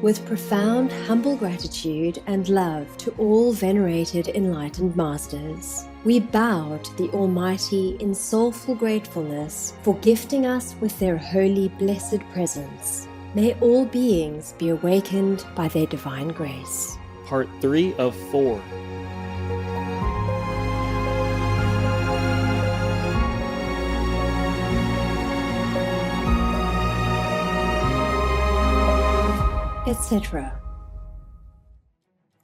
With profound, humble gratitude and love to all venerated enlightened masters, we bow to the Almighty in soulful gratefulness for gifting us with their holy, blessed presence. May all beings be awakened by their divine grace. Part 3 of 4. Etc.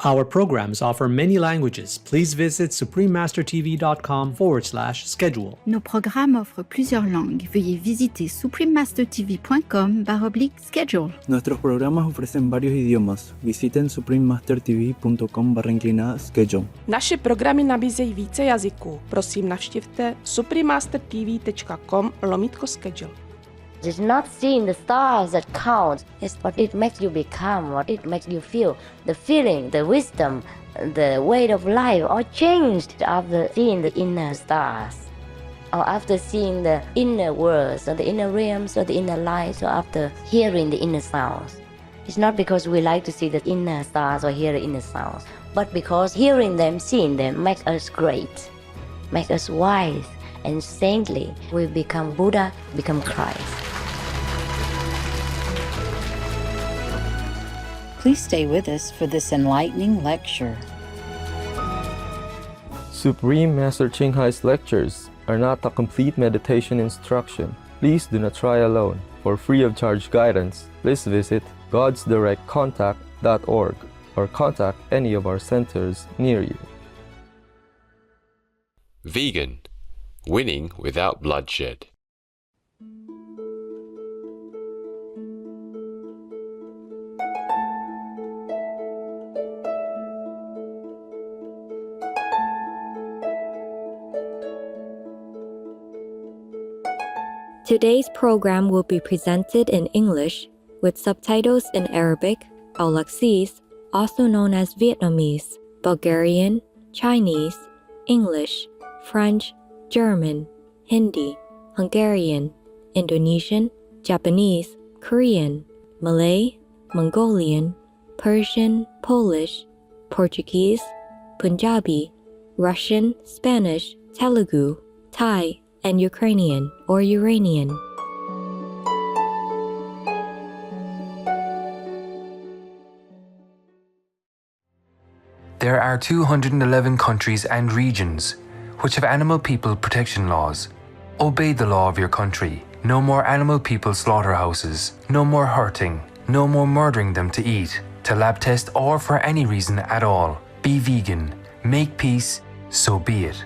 Our programs offer many languages. Please visit suprememastertv.com/schedule. Nos programmes offrent plusieurs langues. Veuillez visiter suprememastertv.com/schedule. Nuestros programas ofrecen varios idiomas. Visiten suprememastertv.com/schedule. Naše programy nabízejí více jazyků. Prosím, navštivte suprememastertv.com/schedule. It's not seeing the stars that count, it's what it makes you become, what it makes you feel. The feeling, the wisdom, the way of life all changed after seeing the inner stars. Or after seeing the inner worlds, or the inner realms, or the inner lights, or after hearing the inner sounds. It's not because we like to see the inner stars or hear the inner sounds, but because hearing them, seeing them make us great, make us wise and saintly. We become Buddha, become Christ. Please stay with us for this enlightening lecture. Supreme Master Ching Hai's lectures are not a complete meditation instruction. Please do not try alone. For free of charge guidance, please visit godsdirectcontact.org or contact any of our centers near you. Vegan, winning without bloodshed. Today's program will be presented in English with subtitles in Arabic, Aulacese, also known as Vietnamese, Bulgarian, Chinese, English, French, German, Hindi, Hungarian, Indonesian, Japanese, Korean, Malay, Mongolian, Persian, Polish, Portuguese, Punjabi, Russian, Spanish, Telugu, Thai, and Ukrainian or Uranian. There are 211 countries and regions which have animal people protection laws. Obey the law of your country. No more animal people slaughterhouses. No more hurting. No more murdering them to eat, to lab test, or for any reason at all. Be vegan. Make peace. So be it.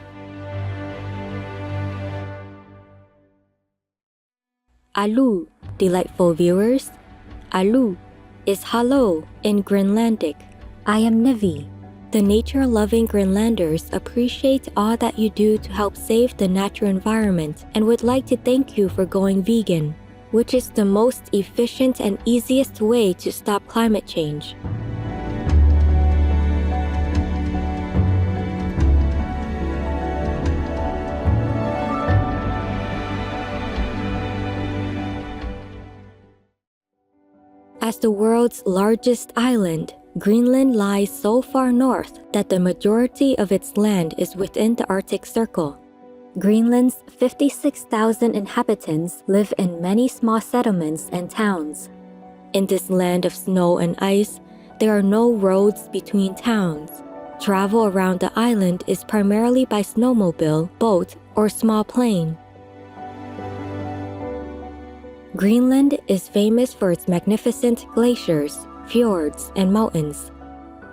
Alu, delightful viewers. Alu is hello in Greenlandic. I am Nevi. The nature-loving Greenlanders appreciate all that you do to help save the natural environment and would like to thank you for going vegan, which is the most efficient and easiest way to stop climate change. As the world's largest island, Greenland lies so far north that the majority of its land is within the Arctic Circle. Greenland's 56,000 inhabitants live in many small settlements and towns. In this land of snow and ice, there are no roads between towns. Travel around the island is primarily by snowmobile, boat, or small plane. Greenland is famous for its magnificent glaciers, fjords, and mountains.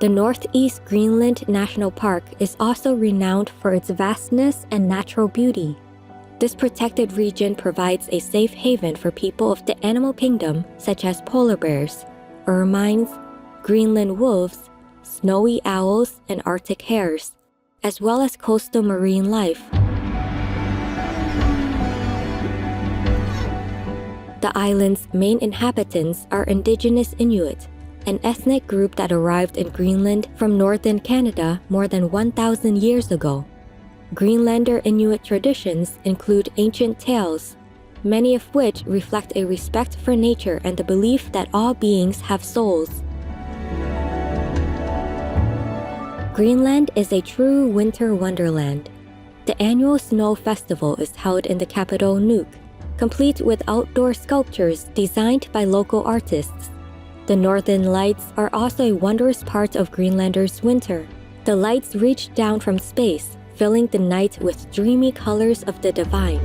The Northeast Greenland National Park is also renowned for its vastness and natural beauty. This protected region provides a safe haven for people of the animal kingdom such as polar bears, ermines, Greenland wolves, snowy owls, and Arctic hares, as well as coastal marine life. The island's main inhabitants are indigenous Inuit, an ethnic group that arrived in Greenland from northern Canada more than 1,000 years ago. Greenlander Inuit traditions include ancient tales, many of which reflect a respect for nature and the belief that all beings have souls. Greenland is a true winter wonderland. The annual snow festival is held in the capital Nuuk, complete with outdoor sculptures designed by local artists. The northern lights are also a wondrous part of Greenlanders' winter. The lights reach down from space, filling the night with dreamy colors of the divine.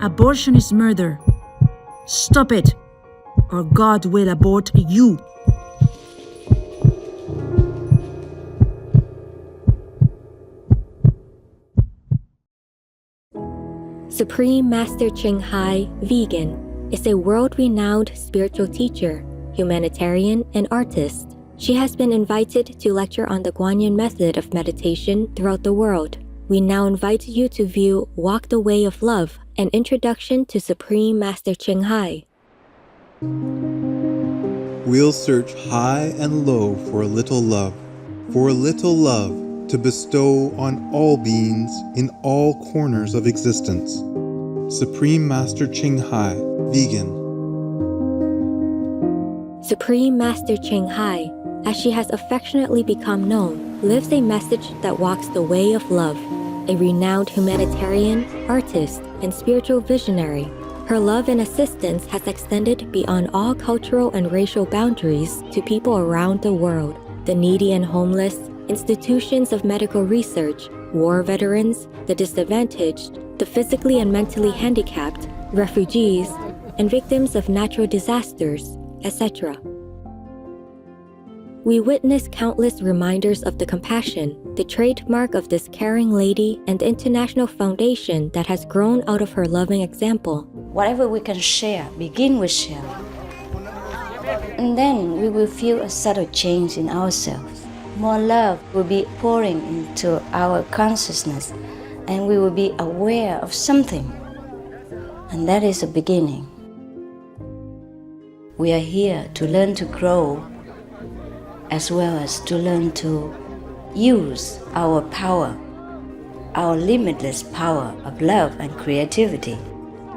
Abortion is murder. Stop it, or God will abort you. Supreme Master Ching Hai, vegan, is a world-renowned spiritual teacher, humanitarian, and artist. She has been invited to lecture on the Guanyin method of meditation throughout the world. We now invite you to view Walk the Way of Love, an introduction to Supreme Master Ching Hai. We'll search high and low for a little love to bestow on all beings in all corners of existence. Supreme Master Ching Hai, vegan. Supreme Master Ching Hai, as she has affectionately become known, lives a message that walks the way of love. A renowned humanitarian, artist, and spiritual visionary, her love and assistance has extended beyond all cultural and racial boundaries to people around the world. The needy and homeless, institutions of medical research, war veterans, the disadvantaged, the physically and mentally handicapped, refugees, and victims of natural disasters, etc. We witness countless reminders of the compassion, the trademark of this caring lady and international foundation that has grown out of her loving example. Whatever we can share, begin with share. And then we will feel a subtle change in ourselves. More love will be pouring into our consciousness, and we will be aware of something. And that is a beginning. We are here to learn to grow, as well as to learn to use our power, our limitless power of love and creativity,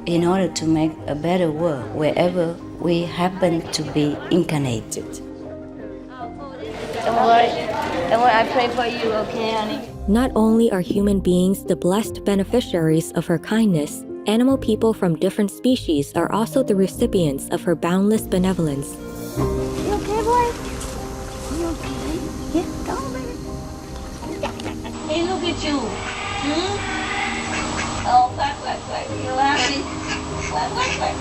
in order to make a better world wherever we happen to be incarnated. Don't worry, I pray for you, okay, honey? Not only are human beings the blessed beneficiaries of her kindness, animal people from different species are also the recipients of her boundless benevolence. You okay, boy? You okay? Yeah, come on, baby. Hey, look at you. Oh, quack. You happy? Quack.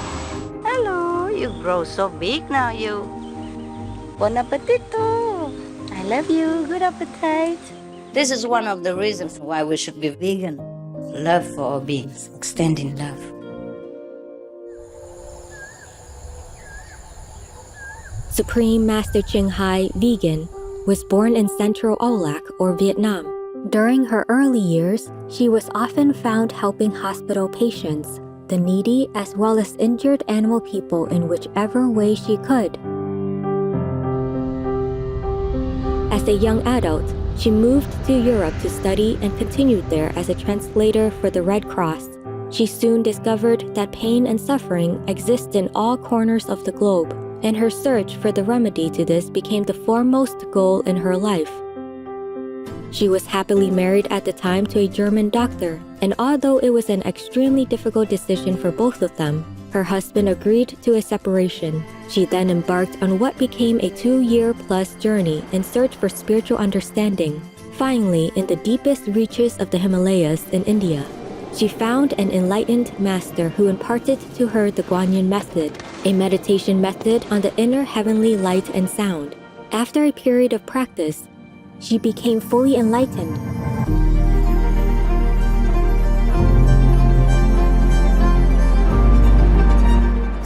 Hello, you grow so big now, you. Bon appetito. I love you. Good appetite. This is one of the reasons why we should be vegan. Love for all beings, extending love. Supreme Master Ching Hai, vegan, was born in Central Olac, or Vietnam. During her early years, she was often found helping hospital patients, the needy, as well as injured animal people in whichever way she could. As a young adult, she moved to Europe to study and continued there as a translator for the Red Cross. She soon discovered that pain and suffering exist in all corners of the globe, and her search for the remedy to this became the foremost goal in her life. She was happily married at the time to a German doctor, and although it was an extremely difficult decision for both of them, her husband agreed to a separation. She then embarked on what became a 2-year-plus journey in search for spiritual understanding. Finally, in the deepest reaches of the Himalayas in India, she found an enlightened master who imparted to her the Guanyin method, a meditation method on the inner heavenly light and sound. After a period of practice, she became fully enlightened.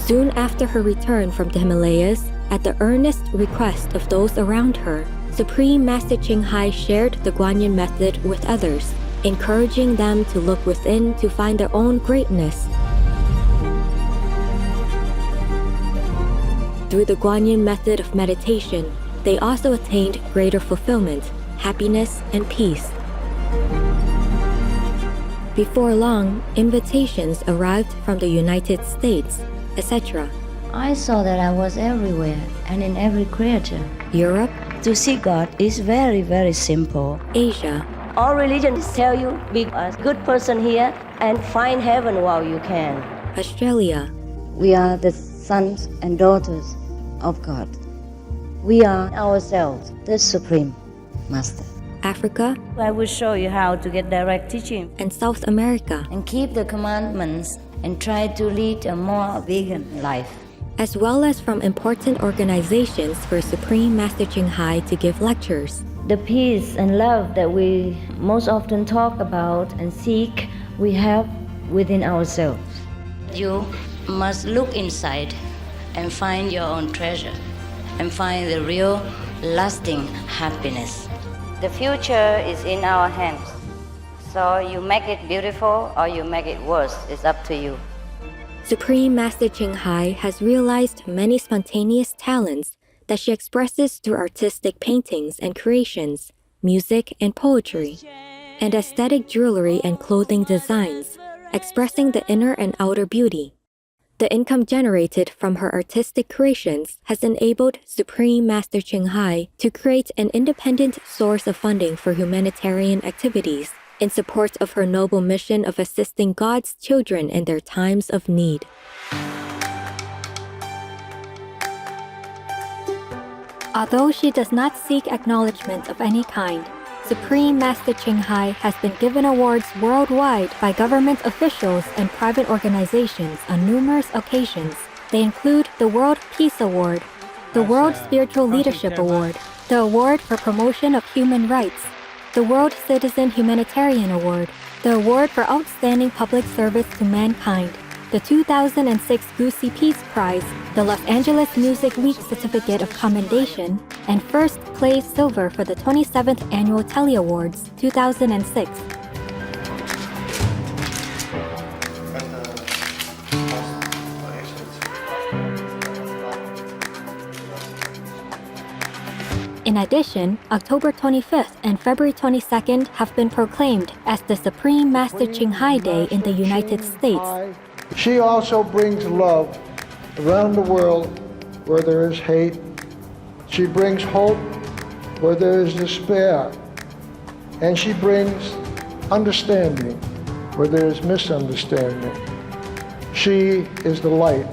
Soon after her return from the Himalayas, at the earnest request of those around her, Supreme Master Ching Hai shared the Guanyin method with others, encouraging them to look within to find their own greatness. Through the Guanyin method of meditation, they also attained greater fulfillment, happiness, and peace. Before long, invitations arrived from the United States, etc. I saw that I was everywhere and in every creature. Europe. To see God is very, very simple. Asia. All religions tell you, be a good person here and find heaven while you can. Australia. We are the sons and daughters of God. We are ourselves, the Supreme Master. Africa. I will show you how to get direct teaching. And South America. And keep the commandments and try to lead a more vegan life. As well as from important organizations for Supreme Master Ching Hai to give lectures. The peace and love that we most often talk about and seek, we have within ourselves. You must look inside and find your own treasure and find the real lasting happiness. The future is in our hands. So you make it beautiful or you make it worse, it's up to you. Supreme Master Ching Hai has realized many spontaneous talents that she expresses through artistic paintings and creations, music and poetry, and aesthetic jewelry and clothing designs, expressing the inner and outer beauty. The income generated from her artistic creations has enabled Supreme Master Ching Hai to create an independent source of funding for humanitarian activities in support of her noble mission of assisting God's children in their times of need. Although she does not seek acknowledgement of any kind, Supreme Master Ching Hai has been given awards worldwide by government officials and private organizations on numerous occasions. They include the World Peace Award, the World Spiritual Leadership Award, the Award for Promotion of Human Rights, the World Citizen Humanitarian Award, the Award for Outstanding Public Service to Mankind, the 2006 Gucci Peace Prize, the Los Angeles Music Week Certificate of Commendation, and first place silver for the 27th Annual Telly Awards 2006. In addition, October 25th and February 22nd have been proclaimed as the Supreme Master Ching Hai Day in the United States. She also brings love around the world where there is hate. She brings hope where there is despair. And she brings understanding where there is misunderstanding. She is the light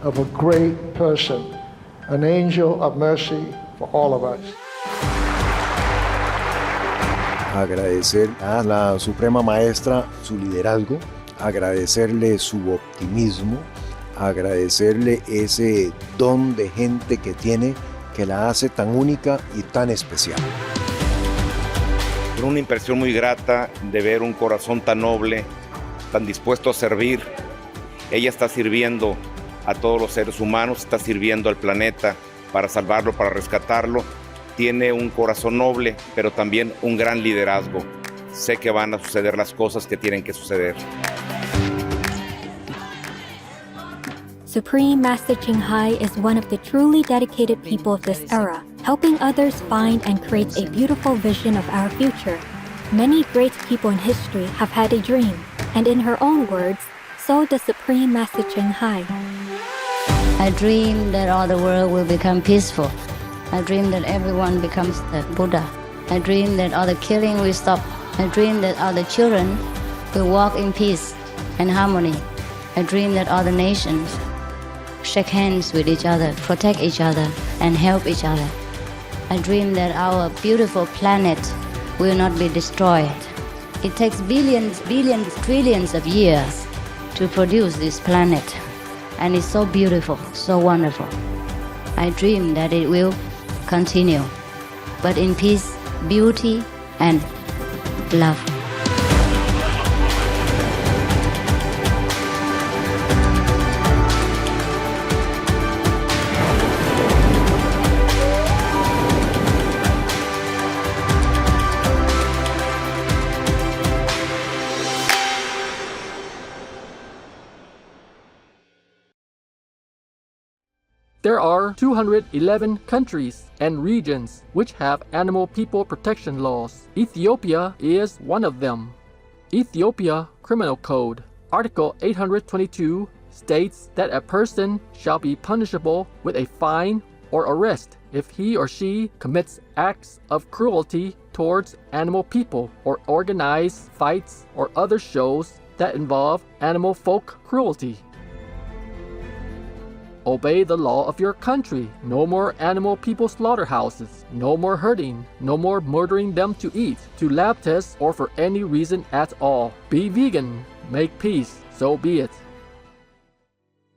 of a great person, an angel of mercy for all of us. Agradecer a la Suprema Maestra su liderazgo, agradecerle su optimismo, agradecerle ese don de gente que tiene que la hace tan única y tan especial. Una impresión muy grata de ver un corazón tan noble, tan dispuesto a servir. Ella está sirviendo a todos los seres humanos, está sirviendo al planeta para salvarlo, para rescatarlo. Tiene un corazón noble, pero también un gran liderazgo. Sé que van a suceder las cosas que tienen que suceder. Supreme Master Ching Hai is one of the truly dedicated people of this era, helping others find and create a beautiful vision of our future. Many great people in history have had a dream, And in her own words, so does Supreme Master Ching Hai. I dream that all the world will become peaceful. I dream that everyone becomes the Buddha. I dream that all the killing will stop. I dream that all the children will walk in peace and harmony. I dream that all the nations shake hands with each other, protect each other, and help each other. I dream that our beautiful planet will not be destroyed. It takes billions, trillions of years to produce this planet, and it's so beautiful, so wonderful. I dream that it will continue, but in peace, beauty, and love. There are 211 countries and regions which have animal people protection laws. Ethiopia is one of them. Ethiopia Criminal Code, Article 822 states that a person shall be punishable with a fine or arrest if he or she commits acts of cruelty towards animal people or organize fights or other shows that involve animal folk cruelty. Obey the law of your country. No more animal people slaughterhouses. No more hurting. No more murdering them to eat, to lab tests, or for any reason at all. Be vegan. Make peace. So be it.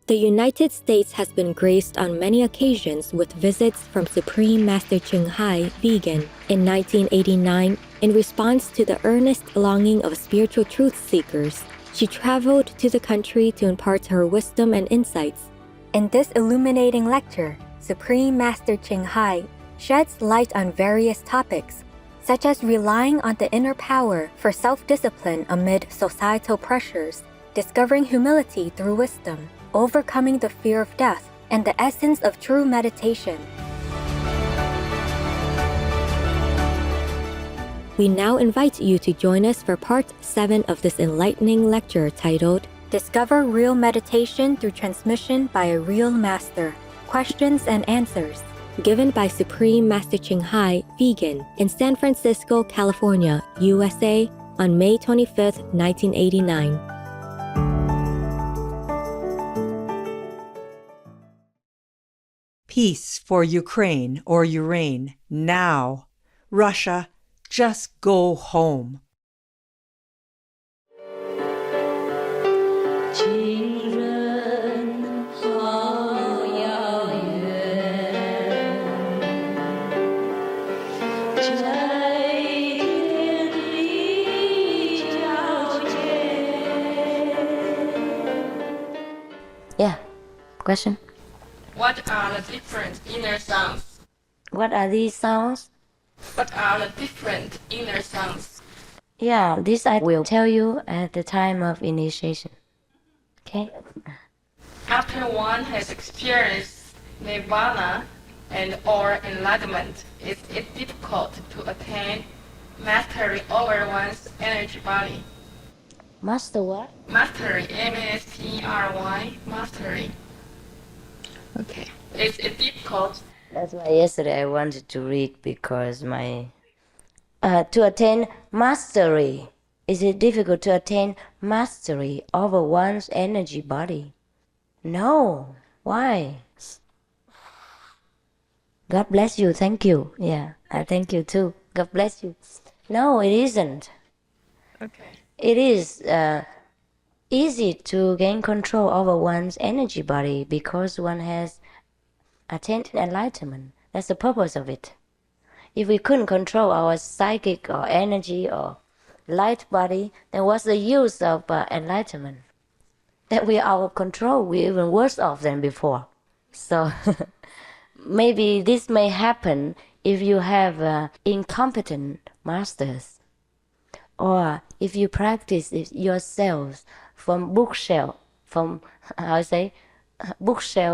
The United States has been graced on many occasions with visits from Supreme Master Ching Hai, vegan. In 1989, in response to the earnest longing of spiritual truth seekers, she traveled to the country to impart her wisdom and insights. In this illuminating lecture, Supreme Master Ching Hai sheds light on various topics, such as relying on the inner power for self-discipline amid societal pressures, discovering humility through wisdom, overcoming the fear of death, and the essence of true meditation. We now invite you to join us for part 7 of this enlightening lecture titled Discover Real Meditation Through Transmission by a Real Master, Questions and Answers, given by Supreme Master Ching Hai, vegan, in San Francisco, California, USA, on May 25, 1989. Peace for Ukraine or Ukraine, now. Russia, just go home. Yeah, question? What are the different inner sounds? What are these sounds? What are the different inner sounds? Yeah, this I will tell you at the time of initiation. Okay? After one has experienced nirvana and or enlightenment, is it difficult to attain mastery over one's energy body? Master what? Mastery, M-A-S-T-R-Y, mastery. Okay. Is it difficult? That's why yesterday I wanted to read because to attain mastery. Is it difficult to attain mastery over one's energy body? No. Why? God bless you. Thank you. Yeah, I thank you too. God bless you. No, it isn't. Okay. It is easy to gain control over one's energy body because one has attained enlightenment. That's the purpose of it. If we couldn't control our psychic or energy or light body, then what's the use of enlightenment? That we are out of control, we're even worse off than before. So maybe this may happen if you have incompetent masters, or if you practice it yourselves from bookshelf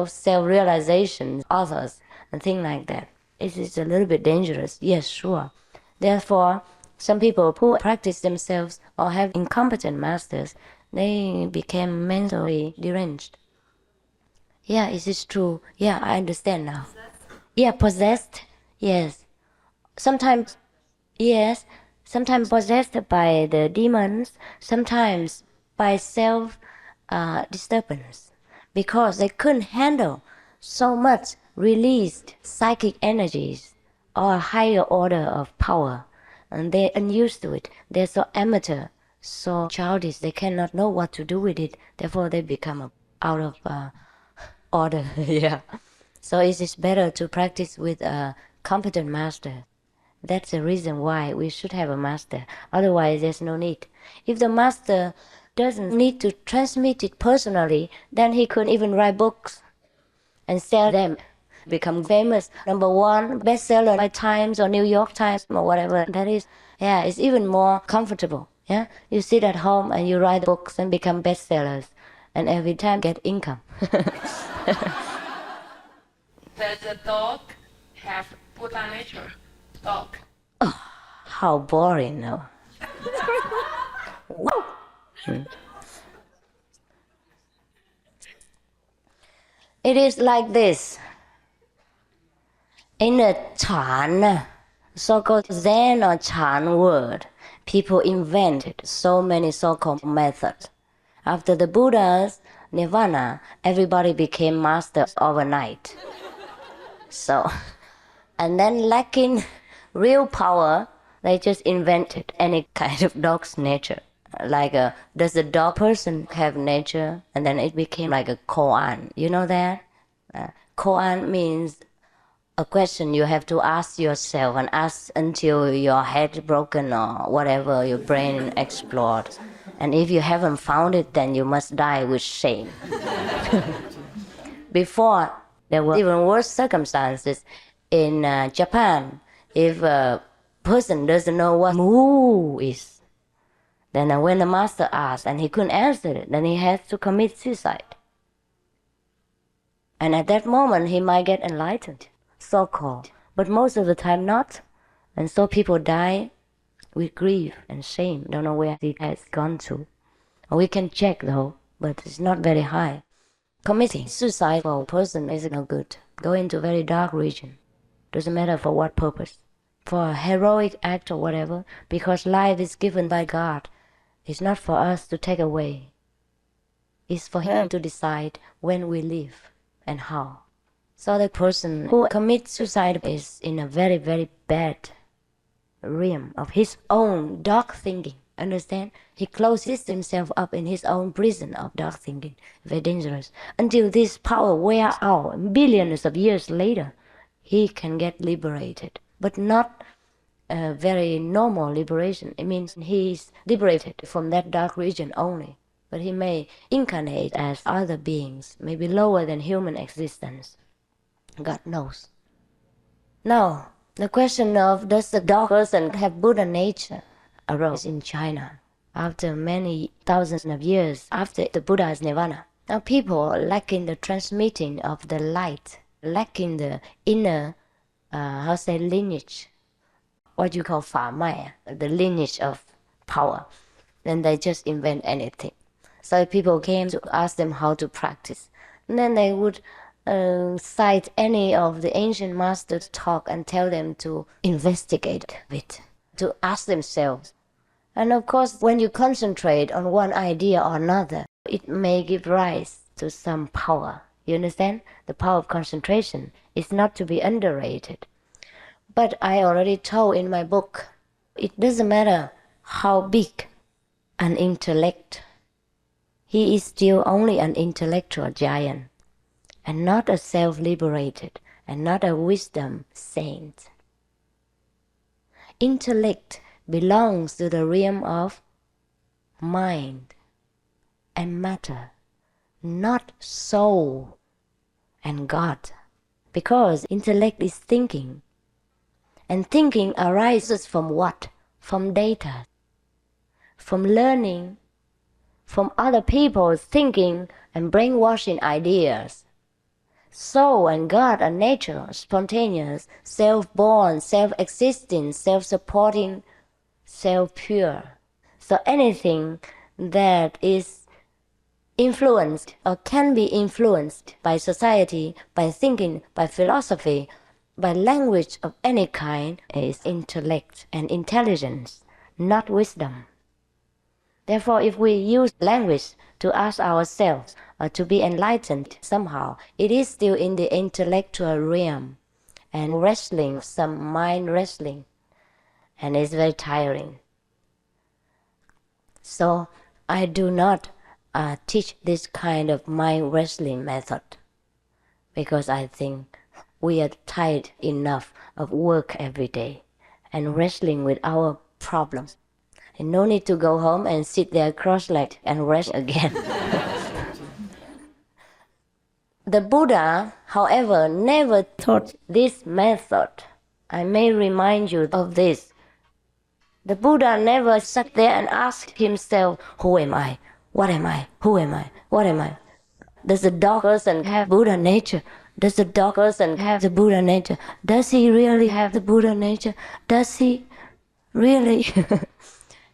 self-realization authors and things like that. It is a little bit dangerous. Yes, sure. Therefore, Some people who practice themselves or have incompetent masters, they became mentally deranged. Yeah, is this true? Yeah, I understand now. Yeah, possessed. Yes. Sometimes, yes. Sometimes possessed by the demons. Sometimes by self-disturbance. Because they couldn't handle so much released psychic energies or a higher order of power. And they're unused to it. They're so amateur, so childish. They cannot know what to do with it. Therefore, they become out of order. Yeah. So it is better to practice with a competent master. That's the reason why we should have a master. Otherwise, there's no need. If the master doesn't need to transmit it personally, then he could even write books and sell them. Become famous, #1 bestseller by Times or New York Times or whatever that is. Yeah, it's even more comfortable. Yeah, you sit at home and you write books and become bestsellers, and every time get income. Does the dog have Buddha nature? Dog. Oh, how boring, no? It is like this. In the Chan, so-called Zen or Chan word, people invented so many so-called methods. After the Buddha's Nirvana, everybody became masters overnight. So, and then lacking real power, they just invented any kind of dog's nature. Like, does the dog person have nature? And then it became like a koan. You know that? Koan means a question you have to ask yourself and ask until your head broken or whatever, your brain explodes. And if you haven't found it, then you must die with shame. Before, there were even worse circumstances. In Japan, if a person doesn't know what moo is, then when the master asked and he couldn't answer it, then he has to commit suicide. And at that moment, he might get enlightened, so-called, but most of the time not. And so people die with grief and shame, don't know where it has gone to. We can check though, but it's not very high. Committing suicide for a person is no good. Go into a very dark region. Doesn't matter for what purpose. For a heroic act or whatever, because life is given by God. It's not for us to take away. It's for Him to decide when we live and how. So the person who commits suicide is in a very, very bad realm of his own dark thinking. Understand? He closes himself up in his own prison of dark thinking. Very dangerous. Until this power wear out, billions of years later, he can get liberated. But not a very normal liberation. It means he is liberated from that dark region only. But he may incarnate as other beings, maybe lower than human existence. God knows. Now, the question of does the dog person have Buddha nature arose in China after many thousands of years after the Buddha's Nirvana. Now people lacking the transmitting of the light, lacking the inner, lineage, what you call Fa Mai, the lineage of power. Then they just invent anything. So people came to ask them how to practice. And then they would cite any of the ancient masters' talk and tell them to investigate it, to ask themselves. And of course, when you concentrate on one idea or another, it may give rise to some power. You understand? The power of concentration is not to be underrated. But I already told in my book, it doesn't matter how big an intellect. He is still only an intellectual giant, and not a self-liberated, and not a wisdom saint. Intellect belongs to the realm of mind and matter, not soul and God. Because intellect is thinking, and thinking arises from what? From data, from learning, from other people's thinking and brainwashing ideas. Soul and God are natural, spontaneous, self-born, self-existing, self-supporting, self-pure. So anything that is influenced or can be influenced by society, by thinking, by philosophy, by language of any kind is intellect and intelligence, not wisdom. Therefore, if we use language to ask ourselves or to be enlightened somehow, it is still in the intellectual realm and wrestling, some mind wrestling, and it's very tiring. So I do not teach this kind of mind wrestling method because I think we are tired enough of work every day and wrestling with our problems. And no need to go home and sit there cross-legged and rest again. The Buddha, however, never taught this method. I may remind you of this. The Buddha never sat there and asked himself, who am I? What am I? Who am I? What am I? Does the dog person have Buddha nature? Does the dog person have the Buddha nature? Does he really have the Buddha nature? Does he really?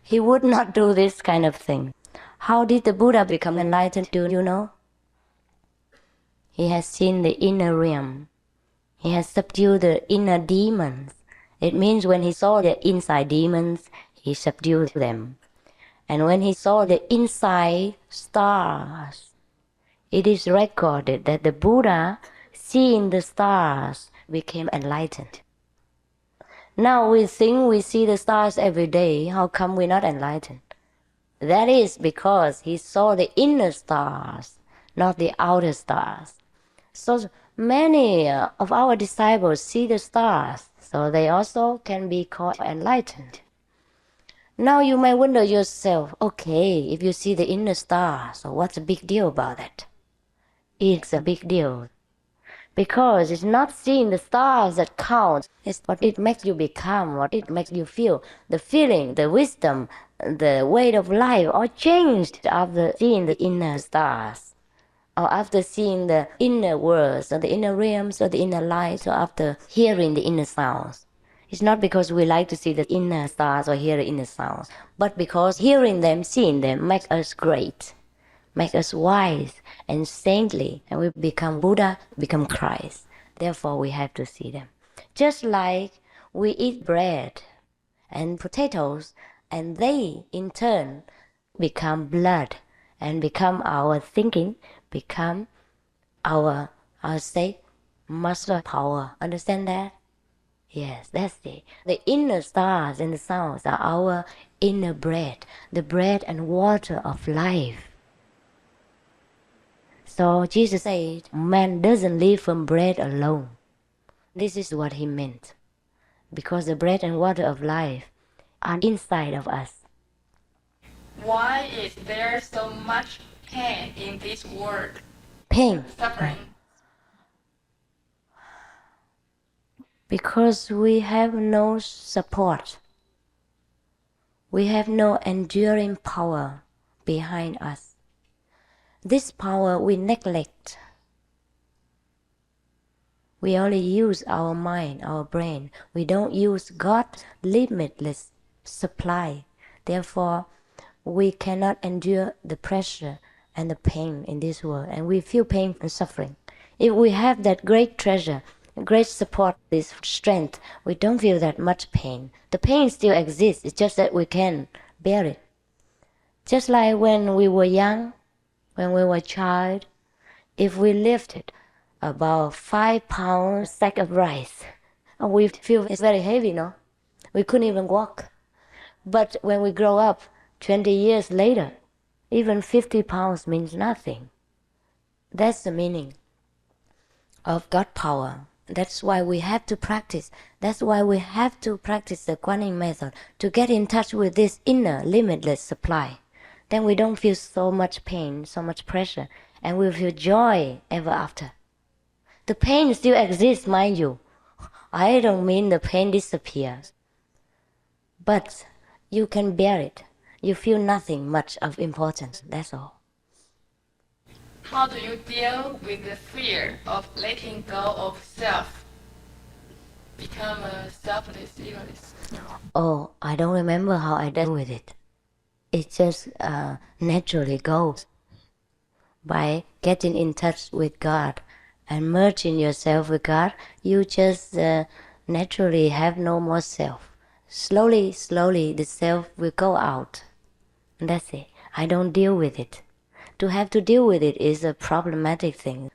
He would not do this kind of thing. How did the Buddha become enlightened? Do you know? He has seen the inner realm. He has subdued the inner demons. It means when he saw the inside demons, he subdued them. And when he saw the inside stars, it is recorded that the Buddha, seeing the stars, became enlightened. Now we think we see the stars every day. How come we're not enlightened? That is because he saw the inner stars, not the outer stars. So many of our disciples see the stars, so they also can be called enlightened. Now you may wonder yourself, okay, if you see the inner star, so what's the big deal about that? It's a big deal. Because it's not seeing the stars that counts, it's what it makes you become, what it makes you feel. The feeling, the wisdom, the way of life all changed after seeing the inner stars, or after seeing the inner worlds, or the inner realms, or the inner lights, or after hearing the inner sounds. It's not because we like to see the inner stars or hear the inner sounds, but because hearing them, seeing them, makes us great, make us wise and saintly, and we become Buddha, become Christ. Therefore, we have to see them. Just like we eat bread and potatoes, and they, in turn, become blood and become our thinking, become our, muscle power. Understand that? Yes, that's it. The inner stars and the sounds are our inner bread, the bread and water of life. So Jesus said, man doesn't live from bread alone. This is what he meant. Because the bread and water of life are inside of us. Why is there so much pain in this world? Pain. Suffering. Because we have no support. We have no enduring power behind us. This power we neglect. We only use our mind, our brain. We don't use God's limitless supply. Therefore, we cannot endure the pressure and the pain in this world, and we feel pain and suffering. If we have that great treasure, great support, this strength, we don't feel that much pain. The pain still exists, it's just that we can bear it. Just like when we were young, when we were a child, if we lifted about 5 pounds sack of rice, we feel it's very heavy, no? We couldn't even walk. But when we grow up, 20 years later, even 50 pounds means nothing. That's the meaning of God power. That's why we have to practice. That's why we have to practice the Kuan Yin method, to get in touch with this inner limitless supply. Then we don't feel so much pain, so much pressure, and we feel joy ever after. The pain still exists, mind you. I don't mean the pain disappears. But you can bear it. You feel nothing much of importance, that's all. How do you deal with the fear of letting go of self? become a selfless egoist? Oh, I don't remember how I dealt with it. It just naturally goes. By getting in touch with God and merging yourself with God, you just naturally have no more self. Slowly, the self will go out. And that's it. I don't deal with it. To have to deal with it is a problematic thing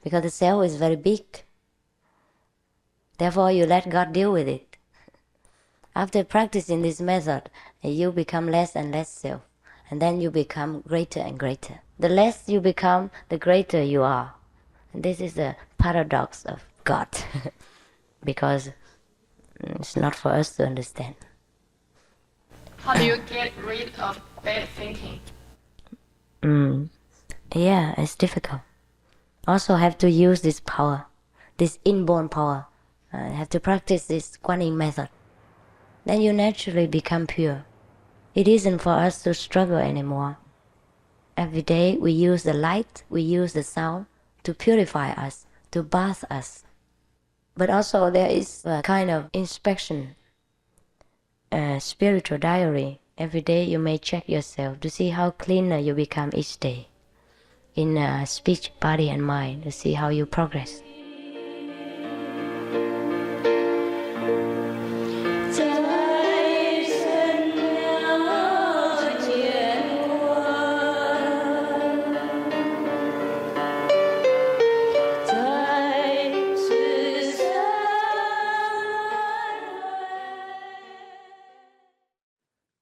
because the self is very big. Therefore, you let God deal with it. After practicing this method, you become less and less self, and then you become greater and greater. The less you become, the greater you are. And this is the paradox of God, because it's not for us to understand. How do you get rid of bad thinking? Yeah, it's difficult. Also have to use this power, this inborn power. Have to practice this Kuan Yin method. Then you naturally become pure. It isn't for us to struggle anymore. Every day we use the light, we use the sound to purify us, to bath us. But also there is a kind of inspection, a spiritual diary. Every day you may check yourself to see how cleaner you become each day. In speech, body and mind, to see how you progress.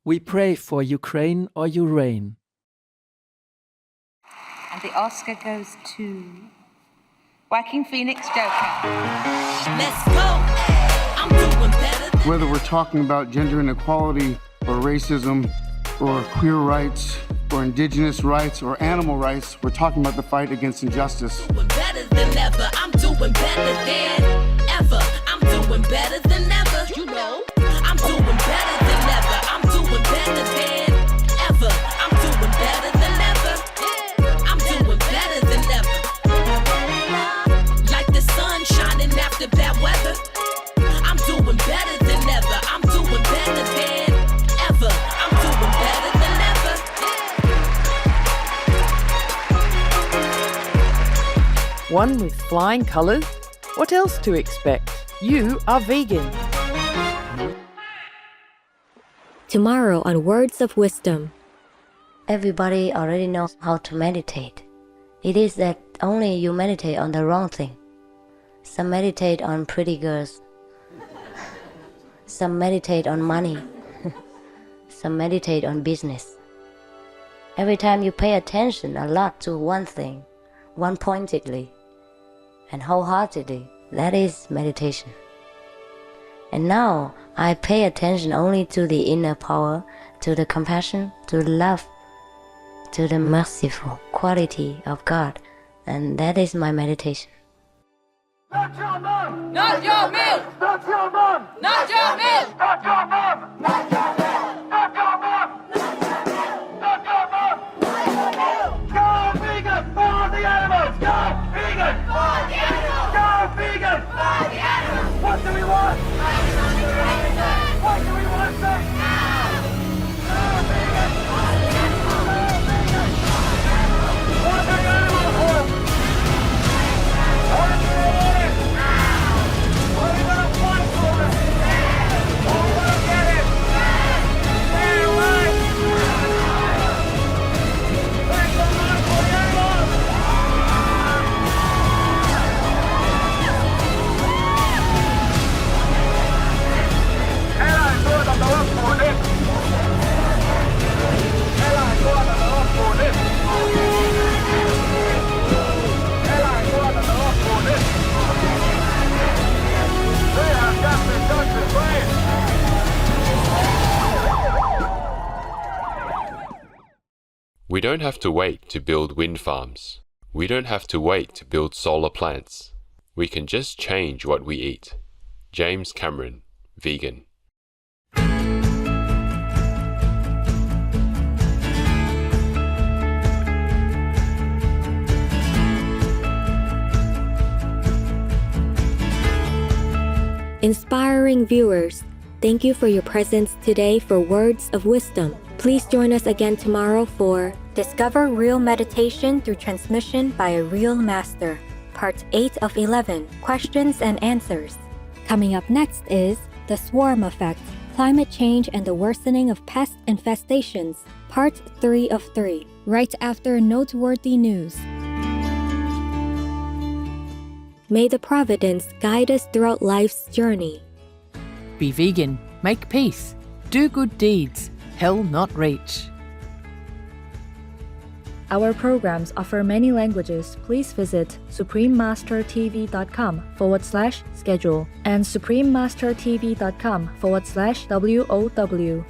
We pray for Ukraine or you reign. And the Oscar goes to Joaquin Phoenix Joker. Let's go. I'm doing better. Whether we're talking about gender inequality or racism or queer rights or indigenous rights or animal rights, we're talking about the fight against injustice. Doing better than ever. I'm doing better than ever. I'm doing better than ever. You know, I'm doing better than ever. I'm doing better than ever. I'm doing better than ever. I'm doing better than ever. Like the sun shining after bad weather. I'm doing better than ever. I'm doing better than ever. I'm doing better than ever. One with flying colours? What else to expect? You are vegan. Tomorrow on Words of Wisdom. Everybody already knows how to meditate. It is that only you meditate on the wrong thing. Some meditate on pretty girls. Some meditate on money. Some meditate on business. Every time you pay attention a lot to one thing, one-pointedly and wholeheartedly, that is meditation. And now I pay attention only to the inner power, to the compassion, to the love, to the merciful quality of God. And that is my meditation. Not your mom! Not your milk! Not your mom! Not your milk! Not your mom! Not your milk! Not your mom! Not your mom! Not your milk! Go vegan for the animals! Go vegan for the animals! Go vegan for the animals! What do we want? What do we want, sir? Now! Go vegan for the animals! Go vegan for the animals! What do the animals want? What do they want? What are we gonna fight for it? What are we gonna get it? Stay away! Thanks so much for the animals! We don't have to wait to build wind farms. We don't have to wait to build solar plants. We can just change what we eat. James Cameron, vegan. Inspiring viewers, thank you for your presence today for Words of Wisdom. Please join us again tomorrow for Discover Real Meditation Through Transmission by a Real Master, Part 8 of 11, Questions and Answers. Coming up next is The Swarm Effect, Climate Change and the Worsening of Pest Infestations, Part 3 of 3, right after Noteworthy News. May the Providence guide us throughout life's journey. Be vegan, make peace, do good deeds, hell not reach. Our programs offer many languages. Please visit suprememastertv.com/schedule and suprememastertv.com/WOW.